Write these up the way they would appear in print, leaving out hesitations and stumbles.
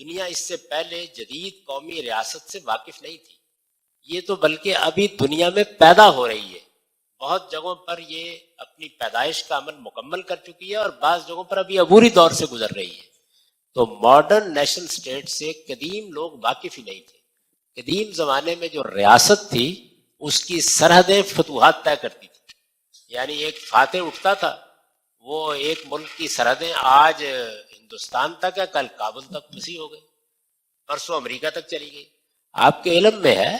دنیا اس سے پہلے جدید قومی ریاست سے واقف نہیں تھی. یہ تو بلکہ ابھی دنیا میں پیدا ہو رہی ہے. بہت جگہوں پر یہ اپنی پیدائش کا عمل مکمل کر چکی ہے اور بعض جگہوں پر ابھی عبوری دور سے گزر رہی ہے. تو ماڈرن نیشنل اسٹیٹ سے قدیم لوگ واقف ہی نہیں تھے. قدیم زمانے میں جو ریاست تھی اس کی سرحدیں فتوحات طے کرتی تھی. یعنی ایک فاتح اٹھتا تھا, وہ ایک ملک کی سرحدیں آج ہندوستان تک ہے, کل کابل تک وسیع ہو گئی, پرسوں امریکہ تک چلی گئی. آپ کے علم میں ہے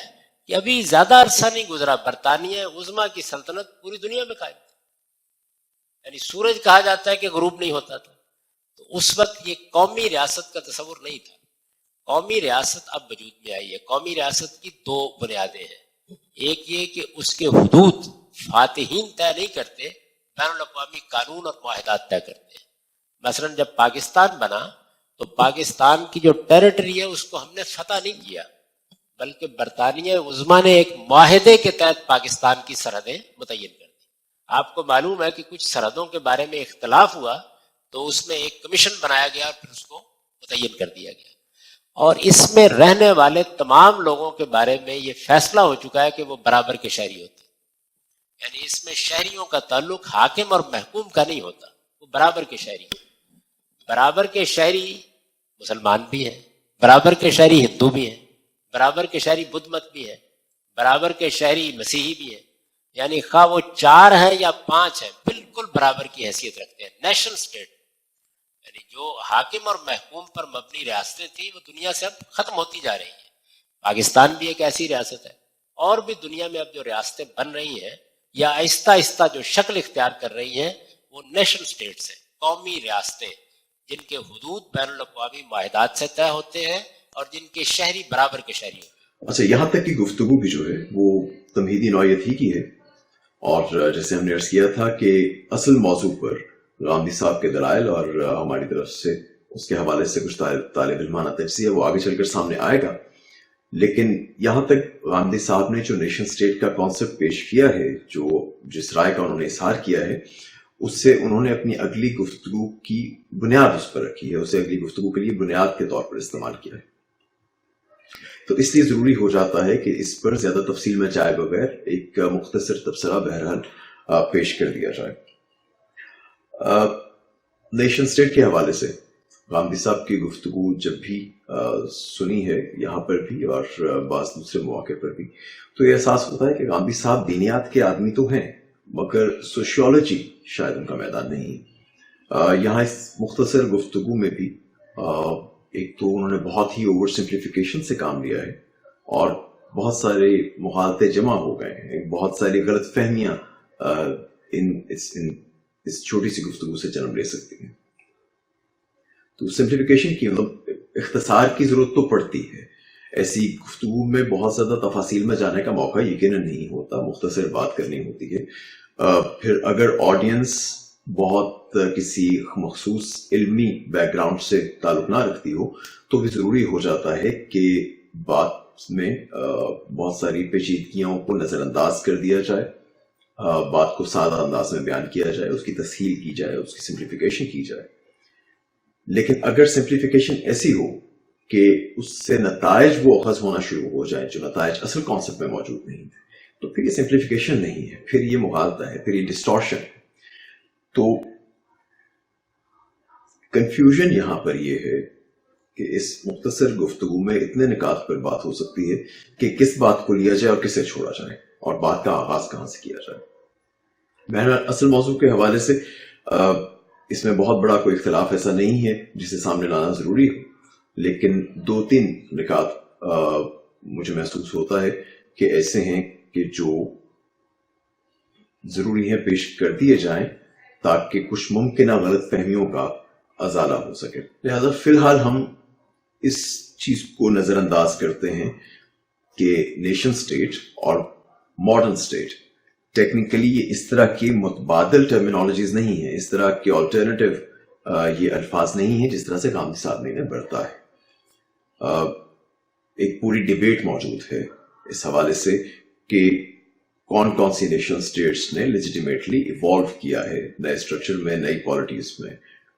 کہ ابھی زیادہ عرصہ نہیں گزرا برطانیہ عظمیٰ کی سلطنت پوری دنیا میں قائم تھی. یعنی سورج کہا جاتا ہے کہ غروب نہیں ہوتا تھا. تو اس وقت یہ قومی ریاست کا تصور نہیں تھا. قومی ریاست اب وجود میں آئی ہے. قومی ریاست کی دو بنیادیں ہیں. ایک یہ کہ اس کے حدود فاتحین طے نہیں کرتے, بین الاقوامی قانون اور معاہدات طے کرتے ہیں. مثلا جب پاکستان بنا تو پاکستان کی جو ٹیریٹری ہے اس کو ہم نے فتح نہیں کیا, بلکہ برطانیہ عظمیٰ نے ایک معاہدے کے تحت پاکستان کی سرحدیں متعین کر دی. آپ کو معلوم ہے کہ کچھ سرحدوں کے بارے میں اختلاف ہوا تو اس میں ایک کمیشن بنایا گیا اور پھر اس کو متعین کر دیا گیا, اور اس میں رہنے والے تمام لوگوں کے بارے میں یہ فیصلہ ہو چکا ہے کہ وہ برابر کے شہری ہوتے ہیں. یعنی اس میں شہریوں کا تعلق حاکم اور محکوم کا نہیں ہوتا, وہ برابر کے شہری ہیں. برابر کے شہری مسلمان بھی ہیں, برابر کے شہری ہندو بھی ہیں, برابر کے شہری بدھ مت بھی ہیں, برابر کے شہری مسیحی بھی ہیں. یعنی خواہ وہ 4 ہیں یا 5 ہیں, بالکل برابر کی حیثیت رکھتے ہیں. نیشنل اسٹیٹ یعنی جو حاکم اور محکوم پر مبنی ریاستیں تھیں وہ دنیا سے اب ختم ہوتی جا رہی ہیں. پاکستان بھی ایک ایسی ریاست ہے, اور بھی دنیا میں اب جو ریاستیں بن رہی ہیں یا آہستہ آہستہ جو شکل اختیار کر رہی ہیں وہ نیشنل اسٹیٹس ہیں, قومی ریاستیں, جن کے حدود بین الاقوامی معاہدات سے طے ہوتے ہیں اور جن کے شہری برابر کے شہری ہوتے ہیں. اچھا, یہاں تک کی گفتگو بھی جو ہے وہ تمہیدی نوعیت ہی کی ہے, اور جیسے ہم نے عرض کیا تھا کہ اصل موضوع پر غامدی صاحب کے دلائل اور ہماری طرف سے اس کے حوالے سے کچھ طالب علمانہ تجزیہ وہ آگے چل کر سامنے آئے گا. لیکن یہاں تک غامدی صاحب نے جو نیشن اسٹیٹ کا کانسیپٹ پیش کیا ہے, جس رائے کا انہوں نے اظہار کیا ہے, اس سے انہوں نے اپنی اگلی گفتگو کی بنیاد اس پر رکھی ہے, اسے اگلی گفتگو کے لیے بنیاد کے طور پر استعمال کیا ہے. تو اس لیے ضروری ہو جاتا ہے کہ اس پر زیادہ تفصیل میں جائے بغیر ایک مختصر تبصرہ بہرحال پیش کر دیا جائے. نیشن اسٹیٹ کے حوالے سے غامدی صاحب کی گفتگو جب بھی سنی ہے, یہاں پر بھی اور بعض دوسرے مواقع پر بھی, تو یہ احساس ہوتا ہے کہ غامدی صاحب دینیات کے آدمی تو ہیں مگر سوشیولوجی شاید ان کا میدان نہیں. یہاں اس مختصر گفتگو میں بھی ایک تو انہوں نے بہت ہی اوور سمپلیفیکیشن سے کام لیا ہے, اور بہت سارے مغالطے جمع ہو گئے ہیں, بہت ساری غلط فہمیاں اس چھوٹی سی گفتگو سے جنم لے سکتی ہیں. تو سمپلیفیکیشن کی مطلب اختصار کی ضرورت تو پڑتی ہے. ایسی گفتگو میں بہت زیادہ تفاصیل میں جانے کا موقع یقیناً نہیں ہوتا, مختصر بات کرنی ہوتی ہے. پھر اگر آڈینس بہت کسی مخصوص علمی بیک گراؤنڈ سے تعلق نہ رکھتی ہو تو بھی ضروری ہو جاتا ہے کہ بات میں بہت ساری پیچیدگیوں کو نظر انداز کر دیا جائے, بات کو سادہ انداز میں بیان کیا جائے, اس کی تسہیل کی جائے, اس کی سمپلیفیکیشن کی جائے. لیکن اگر سمپلیفیکیشن ایسی ہو کہ اس سے نتائج وہ اخذ ہونا شروع ہو جائیں جو نتائج اصل کانسیپٹ میں موجود نہیں تھے, تو پھر یہ سمپلیفیکیشن نہیں ہے, پھر یہ مغالطہ ہے, پھر یہ ڈسٹورشن ہے. تو کنفیوژن یہاں پر یہ ہے کہ اس مختصر گفتگو میں اتنے نکات پر بات ہو سکتی ہے کہ کس بات کو لیا جائے اور کسے چھوڑا جائے, اور بات کا آغاز کہاں سے کیا جائے. بہرحال اصل موضوع کے حوالے سے اس میں بہت بڑا کوئی اختلاف ایسا نہیں ہے جسے سامنے لانا ضروری ہو, لیکن 2-3 نکات مجھے محسوس ہوتا ہے کہ ایسے ہیں کہ جو ضروری ہے پیش کر دیے جائیں تاکہ کچھ ممکنہ غلط فہمیوں کا ازالہ ہو سکے. لہذا فی الحال ہم اس چیز کو نظر انداز کرتے ہیں کہ نیشن سٹیٹ اور ماڈرن سٹیٹ ٹیکنیکلی یہ اس طرح کی متبادل ٹرمینالوجیز نہیں ہیں, اس طرح کے آلٹرنیٹیو یہ الفاظ نہیں ہیں جس طرح سے غامدی صاحب نے برتا ہے. ایک پوری ڈیبیٹ موجود ہے اس حوالے سے کہ کون کون سی نیشن سٹیٹس نے لیجیٹیمیٹلی ایوالو کیا ہے نئے اسٹرکچر میں, نئی پالیٹیز میں,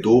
2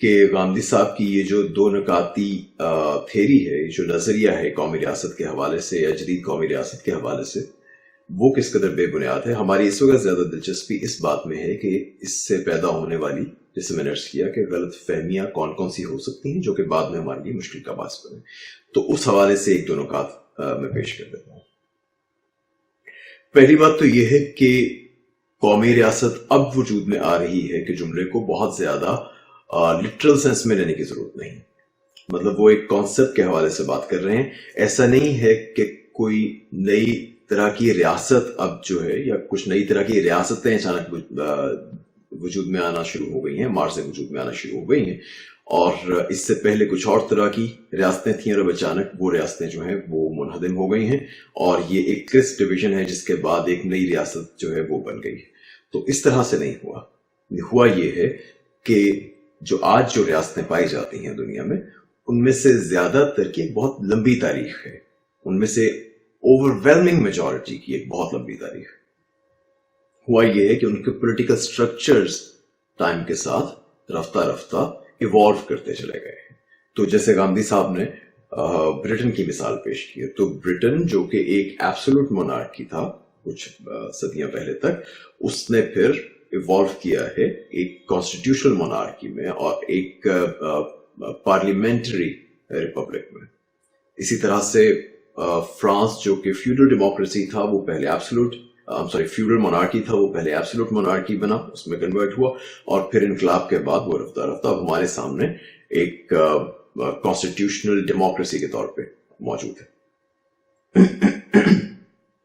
کہ گاندھی صاحب کی یہ جو دو نکاتی تھیری ہے، یہ جو نظریہ ہے قومی ریاست کے حوالے سے یا جدید قومی ریاست کے حوالے سے، وہ کس قدر بے بنیاد ہے. ہماری اس وقت زیادہ دلچسپی اس بات میں ہے کہ اس سے پیدا ہونے والی، جیسے میں نے عرض کیا کہ غلط فہمیاں کون کون سی ہو سکتی ہیں جو کہ بعد میں ہمارے لیے مشکل کا باعث بنے. تو اس حوالے سے ایک دو نکات میں پیش کر دیتا ہوں. پہلی بات تو یہ ہے کہ قومی ریاست اب وجود میں آ رہی ہے کہ جملے کو بہت زیادہ لٹرل سینس میں لینے کی ضرورت نہیں. مطلب وہ ایک کانسیپٹ کے حوالے سے بات کر رہے ہیں. ایسا نہیں ہے کہ کوئی نئی طرح کی ریاست اب جو ہے یا کچھ نئی طرح کی ریاستیں اچانک وجود میں آنا شروع ہو گئی ہیں، مار سے وجود میں آنا شروع ہو گئی ہیں، اور اس سے پہلے کچھ اور طرح کی ریاستیں تھیں اور اب اچانک وہ ریاستیں جو ہیں وہ منہدم ہو گئی ہیں اور یہ ایک کرس ڈویژن ہے جس کے بعد ایک نئی ریاست جو ہے وہ بن گئی ہے. تو اس طرح سے نہیں ہوا. ہوا یہ ہے کہ جو آج جو ریاستیں پائی جاتی ہیں دنیا میں، ان میں سے زیادہ تر کی ایک بہت لمبی تاریخ ہے. ان میں سے اوور ویلمنگ میجورٹی کی ایک بہت لمبی تاریخ. ہوا یہ ہے کہ ان کے پولیٹیکل سٹرکچرز ٹائم کے ساتھ رفتہ رفتہ ایوالو کرتے چلے گئے. تو جیسے گاندھی صاحب نے برٹن کی مثال پیش کی ہے، تو برٹن جو کہ ایک ایبسولوٹ مونارکی تھا کچھ صدیاں پہلے تک، اس نے پھر ایوالو کیا ہے ایک کانسٹیٹیوشنل مونارکی میں اور ایک پارلیمنٹری ریپبلک میں. اسی طرح سے فرانس جو کہ فیوڈل ڈیموکریسی تھا وہ پہلے فیوڈل مونارکی تھا، وہ پہلے ایبسولوٹ مونارکی بنا، اس میں کنورٹ ہوا اور پھر انقلاب کے بعد وہ رفتہ رفتہ ہمارے سامنے ایک کانسٹیٹیوشنل ڈیموکریسی کے طور پہ موجود ہے،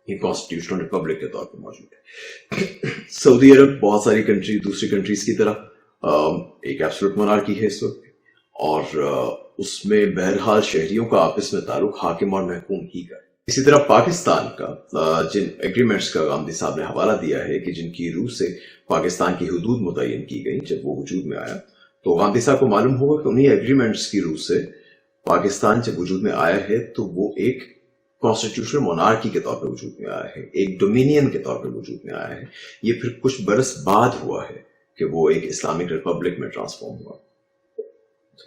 یہ کانسٹیٹیوشنل ریپبلک کے طور پہ موجود ہے. سعودی عرب بہت ساری دوسری کنٹریز کی طرح ایک ایبسولوٹ مونارکی ہے اس وقت، اور اس میں بہرحال شہریوں کا آپس میں تعلق حاکم اور محکوم ہی کا ہے. اسی طرح پاکستان کا جن ایگریمنٹس کا گاندھی صاحب نے حوالہ دیا ہے کہ جن کی روح سے پاکستان کی حدود متعین کی گئی جب وہ وجود میں آیا، تو گاندھی صاحب کو معلوم ہوگا کہ انہی ایگریمنٹس کی روح سے پاکستان جب وجود میں آیا ہے تو وہ ایک کانسٹیٹیوشنل مونارکی کے طور پہ وجود میں آیا ہے، ایک ڈومینین کے طور پہ وجود میں آیا ہے. یہ پھر کچھ برس بعد ہوا ہے کہ وہ ایک اسلامک ریپبلک میں ٹرانسفارم ہوا.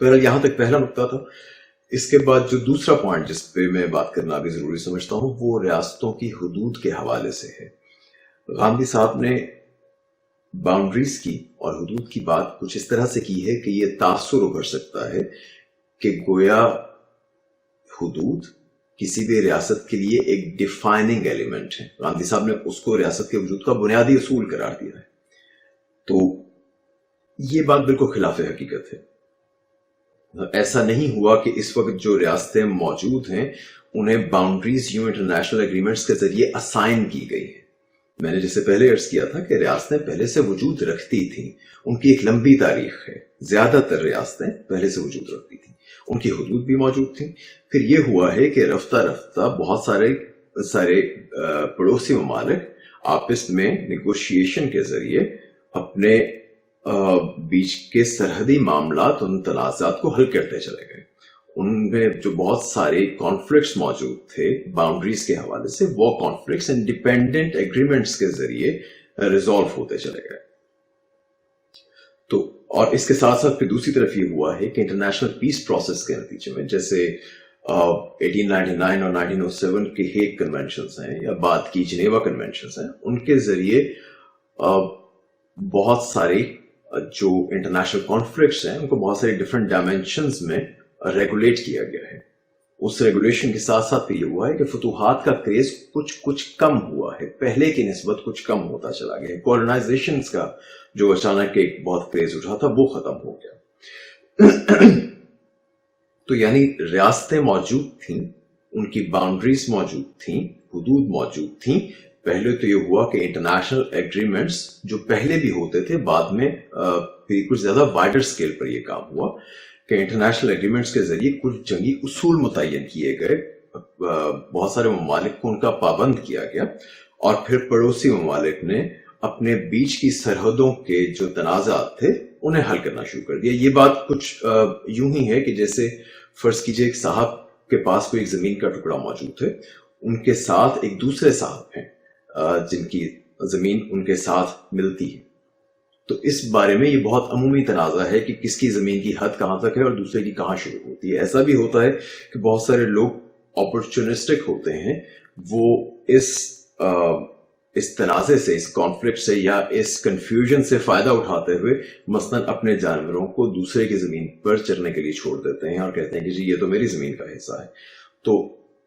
بہرحال یہاں تک پہلا نقطہ تھا. اس کے بعد جو دوسرا پوائنٹ جس پہ میں بات کرنا بھی ضروری سمجھتا ہوں وہ ریاستوں کی حدود کے حوالے سے ہے. گاندھی صاحب نے باؤنڈریز کی اور حدود کی بات کچھ اس طرح سے کی ہے کہ یہ تاثر ابھر سکتا ہے کہ گویا حدود کسی بھی ریاست کے لیے ایک ڈیفائننگ ایلیمنٹ ہے. گاندھی صاحب نے اس کو ریاست کے وجود کا بنیادی اصول قرار دیا ہے. تو یہ بات بالکل خلاف حقیقت ہے. ایسا نہیں ہوا کہ اس وقت جو ریاستیں موجود ہیں انہیں باؤنڈریز یوں انٹرنیشنل ایگریمنٹس کے ذریعے اسائن کی گئی ہیں. میں نے جیسے پہلے عرض کیا تھا کہ ریاستیں پہلے سے وجود رکھتی تھیں، ان کی ایک لمبی تاریخ ہے. زیادہ تر ریاستیں پہلے سے وجود رکھتی تھیں، ان کی حدود بھی موجود تھیں. پھر یہ ہوا ہے کہ رفتہ رفتہ بہت سارے پڑوسی ممالک آپس میں نیگوشیشن کے ذریعے اپنے بیچ کے سرحدی معاملات ان تنازعات کو حل کرتے چلے گئے. ان میں جو بہت سارے کانفلکٹس موجود تھے باؤنڈریز کے حوالے سے، وہ کانفلکٹس انڈیپینڈنٹ ایگریمنٹس کے ذریعے ریزالو ہوتے چلے گئے. تو اور اس کے ساتھ ساتھ پھر دوسری طرف یہ ہوا ہے کہ انٹرنیشنل پیس پروسیس کے نتیجے میں، جیسے 1899 اور 1907 کے ہیگ کنونشنز ہیں یا بعد کی جنیوا کنونشنز ہیں، ان کے ذریعے بہت ساری جو انٹرنیشنل کانفلکٹس ہیں ان کو بہت ساری ڈفرینٹ ڈائمینشنز میں ریگولیٹ کیا گیا ہے. اس ریگولیشن کے ساتھ ساتھ یہ ہوا ہے کہ فتوحات کا کریز کچھ کم ہوا ہے، پہلے کی نسبت کچھ کم ہوتا چلا گیا ہے. کولونائزیشنز کا جو اچانک ایک بہت کریز اٹھا تھا وہ ختم ہو گیا. تو یعنی ریاستیں موجود تھیں، ان کی باؤنڈریز موجود تھیں، حدود موجود تھیں. پہلے تو یہ ہوا کہ انٹرنیشنل ایگریمنٹس جو پہلے بھی ہوتے تھے، بعد میں کچھ زیادہ وائڈر سکیل پر یہ کام ہوا کہ انٹرنیشنل ایگریمنٹس کے ذریعے کچھ جنگی اصول متعین کیے گئے، بہت سارے ممالک کو ان کا پابند کیا گیا، اور پھر پڑوسی ممالک نے اپنے بیچ کی سرحدوں کے جو تنازعات تھے انہیں حل کرنا شروع کر دیا. یہ بات کچھ یوں ہی ہے کہ جیسے فرض کیجئے ایک صاحب کے پاس کوئی ایک زمین کا ٹکڑا موجود ہے، ان کے ساتھ ایک دوسرے صاحب ہیں جن کی زمین ان کے ساتھ ملتی ہے. تو اس بارے میں یہ بہت عمومی تنازع ہے کہ کس کی زمین کی حد کہاں تک ہے اور دوسرے کی کہاں شروع ہوتی ہے. ایسا بھی ہوتا ہے کہ بہت سارے لوگ اپرچونسٹک ہوتے ہیں, وہ اس تنازع سے, اس کانفلکٹ سے یا اس کنفیوژن سے فائدہ اٹھاتے ہوئے مثلاً اپنے جانوروں کو دوسرے کی زمین پر چرنے کے لیے چھوڑ دیتے ہیں اور کہتے ہیں کہ جی یہ تو میری زمین کا حصہ ہے. تو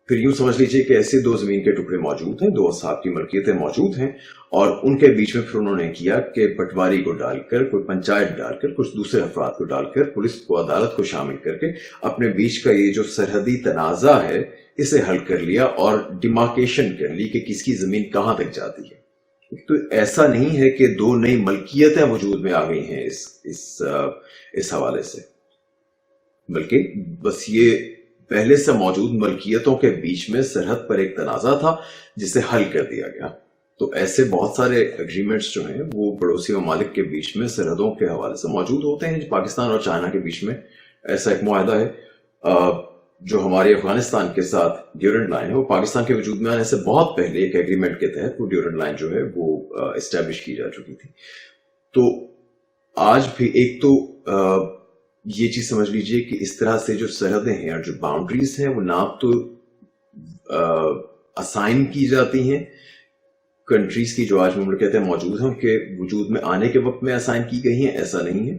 پھر یوں سمجھ لیجئے کہ ایسے دو زمین کے ٹکڑے موجود ہیں, دو اصحاب کی ملکیتیں موجود ہیں, اور ان کے بیچ میں پھر انہوں نے کیا کہ پٹواری کو ڈال کر, کوئی پنچایت ڈال کر, کچھ دوسرے افراد کو ڈال کر, پولیس کو, عدالت کو شامل کر کے اپنے بیچ کا یہ جو سرحدی تنازع ہے اسے حل کر لیا اور ڈیمارکیشن کر لی کہ کس کی زمین کہاں تک جاتی ہے. تو ایسا نہیں ہے کہ دو نئی ملکیتیں وجود میں آ گئی ہیں اس حوالے سے, بلکہ بس یہ پہلے سے موجود ملکیتوں کے بیچ میں سرحد پر ایک تنازع تھا جسے حل کر دیا گیا. تو ایسے بہت سارے اگریمنٹس جو ہیں وہ پڑوسی ممالک کے بیچ میں سرحدوں کے حوالے سے موجود ہوتے ہیں. پاکستان اور چائنا کے بیچ میں ایسا ایک معاہدہ ہے جو ہمارے افغانستان کے ساتھ ڈیورنٹ لائن ہے, وہ پاکستان کے وجود میں آنے سے بہت پہلے ایک ایگریمنٹ کے تحت وہ ڈیورنٹ لائن جو ہے وہ اسٹیبلش کی جا چکی تھی. تو آج بھی ایک تو یہ چیز سمجھ لیجئے کہ اس طرح سے جو سرحدیں ہیں اور جو باؤنڈریز ہیں وہ نہ تو اسائن کی جاتی ہیں کنٹریز کی جو آج مملکتیں موجود ہیں ان کے وجود میں آنے کے وقت میں اسائن کی گئی ہیں, ایسا نہیں ہے,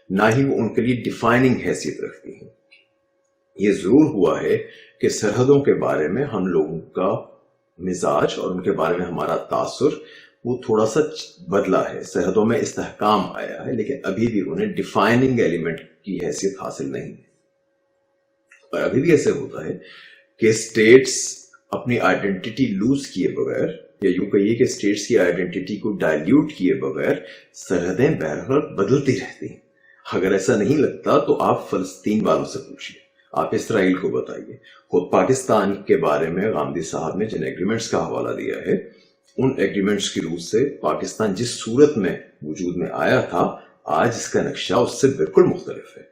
نہ ہی وہ ان کے لیے ڈیفائننگ حیثیت رکھتی ہیں. یہ ضرور ہوا ہے کہ سرحدوں کے بارے میں ہم لوگوں کا مزاج اور ان کے بارے میں ہمارا تاثر وہ تھوڑا سا بدلا ہے, سرحدوں میں استحکام آیا ہے, لیکن ابھی بھی انہیں ڈیفائننگ ایلیمنٹ کی حیثیت حاصل نہیں ہے. اور ابھی بھی ایسے ہوتا ہے کہ اسٹیٹس اپنی آئیڈینٹی لوز کیے بغیر, یا یوں کہیے کہ اسٹیٹس کی آئیڈینٹی کو ڈائلیوٹ کیے بغیر سرحدیں بہرحال بدلتی رہتی ہیں. اگر ایسا نہیں لگتا تو آپ فلسطین والوں سے پوچھیے, آپ اسرائیل کو بتائیے. خود پاکستان کے بارے میں غامدی صاحب نے جن ایگریمنٹس کا حوالہ دیا ہے, ان ایگریمنٹس کی روح سے پاکستان جس صورت میں وجود میں آیا تھا آج اس کا نقشہ اس سے بالکل مختلف ہے.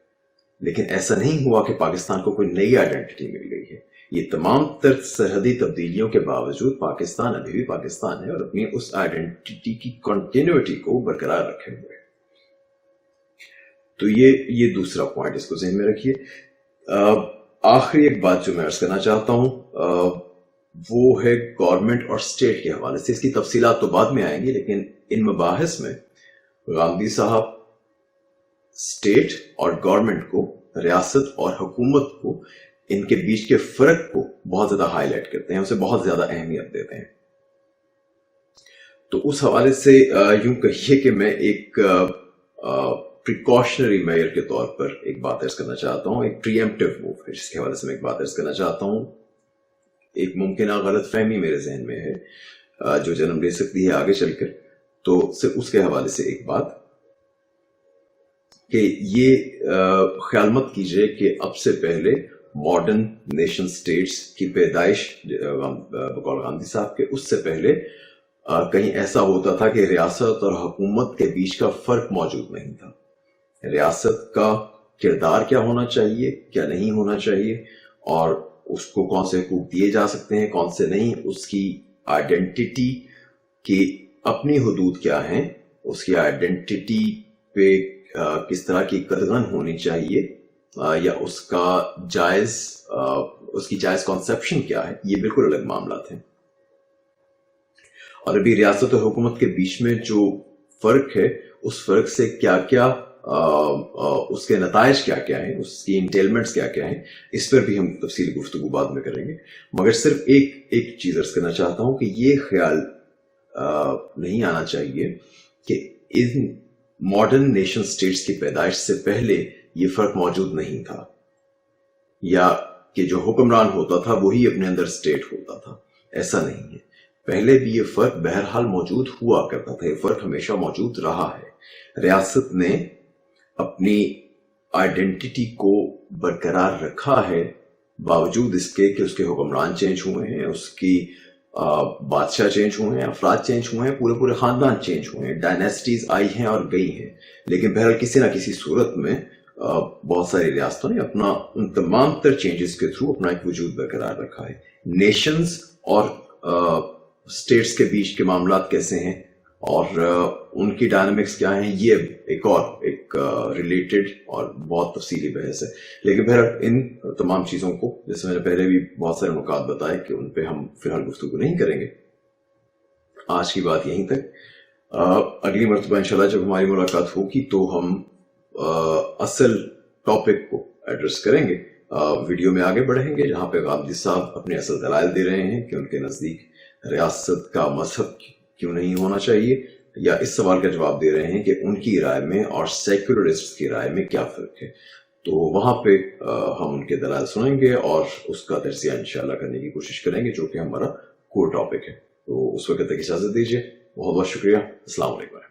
لیکن ایسا نہیں ہوا کہ پاکستان کو کوئی نئی آئیڈینٹی مل گئی ہے. یہ تمام تر سرحدی تبدیلیوں کے باوجود پاکستان ابھی بھی پاکستان ہے اور اپنی اس آئیڈینٹی کی کنٹینیوٹی کو برقرار رکھے ہوئے ہے. تو یہ دوسرا پوائنٹ اس کو ذہن میں رکھیے. آخری ایک بات جو میں عرض کرنا چاہتا ہوں وہ ہے گورنمنٹ اور اسٹیٹ کے حوالے سے. اس کی تفصیلات تو بعد میں آئیں گی, لیکن ان مباحث میں غامدی صاحب اسٹیٹ اور گورنمنٹ کو, ریاست اور حکومت کو, ان کے بیچ کے فرق کو بہت زیادہ ہائی لائٹ کرتے ہیں, اسے بہت زیادہ اہمیت دیتے ہیں. تو اس حوالے سے یوں کہیے کہ میں ایک پریکاشنری میئر کے طور پر ایک بات عرض کرنا چاہتا ہوں, ایک پریمپٹیو موو ہے جس کے حوالے سے میں ایک بات عرض کرنا چاہتا ہوں. ایک ممکنہ غلط فہمی میرے ذہن میں ہے جو جنم لے سکتی ہے آگے چل کر. تو اس کے حوالے سے ایک بات کہ یہ خیال مت کیجئے کہ اب سے پہلے ماڈرن نیشن سٹیٹس کی پیدائش بقول غامدی صاحب کے اس سے پہلے کہیں ایسا ہوتا تھا کہ ریاست اور حکومت کے بیچ کا فرق موجود نہیں تھا. ریاست کا کردار کیا ہونا چاہیے, کیا نہیں ہونا چاہیے, اور اس کو کون سے حقوق دیے جا سکتے ہیں, کون سے نہیں, اس کی آئیڈینٹی کی اپنی حدود کیا ہیں, اس کی آئیڈینٹی پہ کس طرح کی قدغن ہونی چاہیے, یا اس کی جائز کانسیپشن کیا ہے, یہ بالکل الگ معاملات ہیں. اور ابھی ریاست اور حکومت کے بیچ میں جو فرق ہے اس فرق سے کیا کیا اس کے نتائج کیا کیا ہیں, اس کی انٹیلمنٹس کیا کیا ہیں, اس پر بھی ہم تفصیلی گفتگو بعد میں کریں گے. مگر صرف ایک چیز عرض کرنا چاہتا ہوں کہ یہ خیال نہیں آنا چاہیے کہ ان ماڈرن نیشن سٹیٹس کی پیدائش سے پہلے یہ فرق موجود نہیں تھا, یا کہ جو حکمران ہوتا تھا وہی اپنے اندر سٹیٹ ہوتا تھا. ایسا نہیں ہے. پہلے بھی یہ فرق بہرحال موجود ہوا کرتا تھا, یہ فرق ہمیشہ موجود رہا ہے. ریاست نے اپنی آئیڈینٹی کو برقرار رکھا ہے باوجود اس کے کہ اس کے حکمران چینج ہوئے ہیں, اس کی بادشاہ چینج ہوئے ہیں, افراد چینج ہوئے ہیں, پورے خاندان چینج ہوئے ہیں, ڈائنیسٹیز آئی ہیں اور گئی ہیں. لیکن بہرحال کسی نہ کسی صورت میں بہت ساری ریاستوں نے اپنا ان تمام تر چینجز کے تھرو اپنا ایک وجود برقرار رکھا ہے. نیشنز اور اسٹیٹس کے بیچ کے معاملات کیسے ہیں اور ان کی ڈائنامکس کیا ہیں، یہ ایک ریلیٹڈ اور بہت تفصیلی بحث ہے. لیکن پھر ان تمام چیزوں کو، جیسے میں نے پہلے بھی بہت سارے نکات بتائے کہ ان پہ ہم فی الحال گفتگو نہیں کریں گے. آج کی بات یہیں تک. اگلی مرتبہ انشاءاللہ جب ہماری ملاقات ہوگی تو ہم اصل ٹاپک کو ایڈریس کریں گے، ویڈیو میں آگے بڑھیں گے جہاں پہ غامدی صاحب اپنے اصل دلائل دے رہے ہیں کہ ان کے نزدیک ریاست کا مذہب کیوں نہیں ہونا چاہیے، یا اس سوال کا جواب دے رہے ہیں کہ ان کی رائے میں اور سیکولرسٹ کی رائے میں کیا فرق ہے. تو وہاں پہ ہم ان کے دلائل سنیں گے اور اس کا تجزیہ انشاءاللہ کرنے کی کوشش کریں گے، جو کہ ہمارا کور ٹاپک ہے. تو اس وقت تک اجازت دیجیے. بہت بہت شکریہ. السلام علیکم.